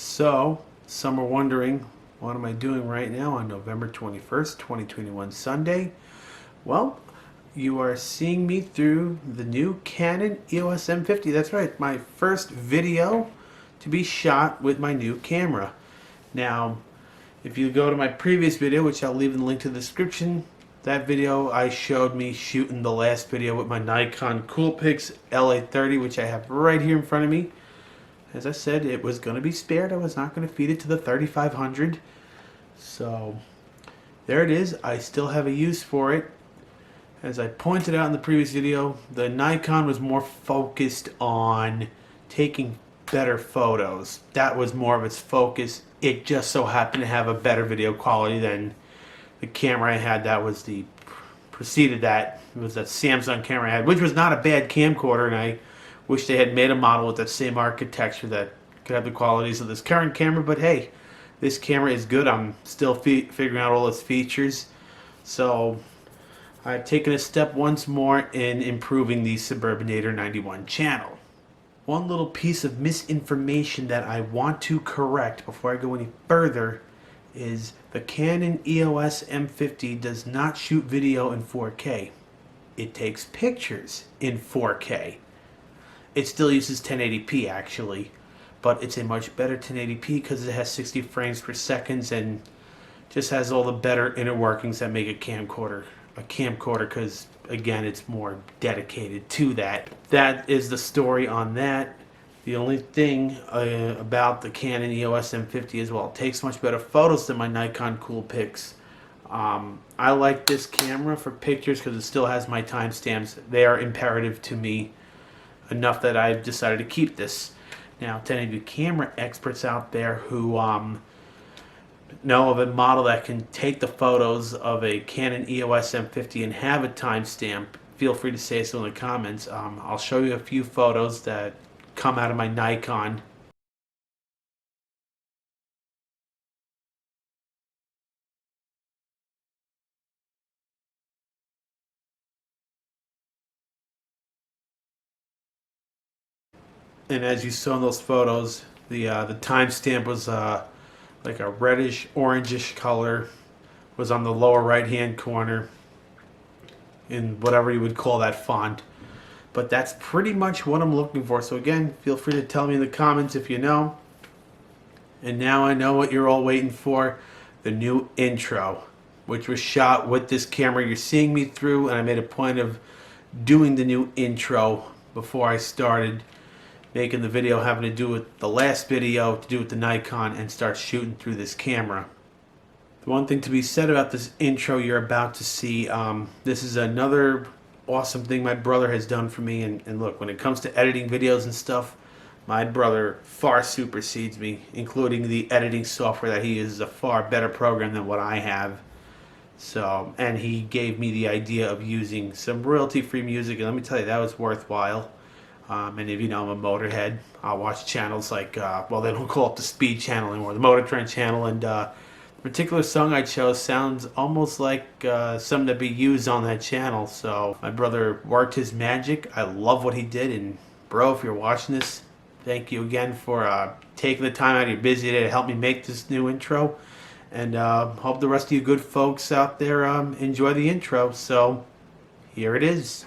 So, some are wondering, what am I doing right now on November 21st, 2021 Sunday? Well, you are seeing me through the new Canon EOS M50. That's right, my first video to be shot with my new camera. Now, if you go to my previous video, which I'll leave in the link to the description, that video I showed me shooting the last video with my Nikon Coolpix L830, which I have right here in front of me. As I said, it was going to be spared. I was not going to feed it to the 3500. So there it is. I still have a use for it. As I pointed out in the previous video, the Nikon was more focused on taking better photos. That was more of its focus. It just so happened to have a better video quality than the camera I had. That was the preceded that. It was that Samsung camera I had, which was not a bad camcorder, and I wish they had made a model with that same architecture that could have the qualities of this current camera. But hey, this camera is good. I'm still figuring out all its features. So I've taken a step once more in improving the Suburbanator 91 channel. One little piece of misinformation that I want to correct before I go any further is the Canon EOS M50 does not shoot video in 4K. It takes pictures in 4K. It still uses 1080p actually, but it's a much better 1080p because it has 60 frames per second and just has all the better inner workings that make a camcorder because again, it's more dedicated to that. That is the story on that. The only thing about the Canon EOS M50 is, well, it takes much better photos than my Nikon Coolpix. I like this camera for pictures because it still has my timestamps. They are imperative to me enough that I've decided to keep this. Now, to any of you camera experts out there who know of a model that can take the photos of a Canon EOS M50 and have a timestamp, feel free to say so in the comments. I'll show you a few photos that come out of my Nikon. And as you saw in those photos, the timestamp was like a reddish, orangish color, was on the lower right hand corner in whatever you would call that font. But that's pretty much what I'm looking for. So again, feel free to tell me in the comments if you know. And now I know what you're all waiting for, the new intro, which was shot with this camera you're seeing me through, and I made a point of doing the new intro before I started making the video having to do with the last video to do with the Nikon and start shooting through this camera. The one thing to be said about this intro you're about to see, this is another awesome thing my brother has done for me. And look, when it comes to editing videos and stuff, my brother far supersedes me, including the editing software that he uses is a far better program than what I have. So, and he gave me the idea of using some royalty-free music, and let me tell you, that was worthwhile. Many of you know I'm a motorhead. I'll watch channels like, well, they don't call it the Speed channel anymore, the Motor Trend channel, and the particular song I chose sounds almost like something that be used on that channel. So my brother worked his magic. I love what he did, and bro, if you're watching this, thank you again for taking the time out of your busy day to help me make this new intro, and hope the rest of you good folks out there enjoy the intro. So here it is.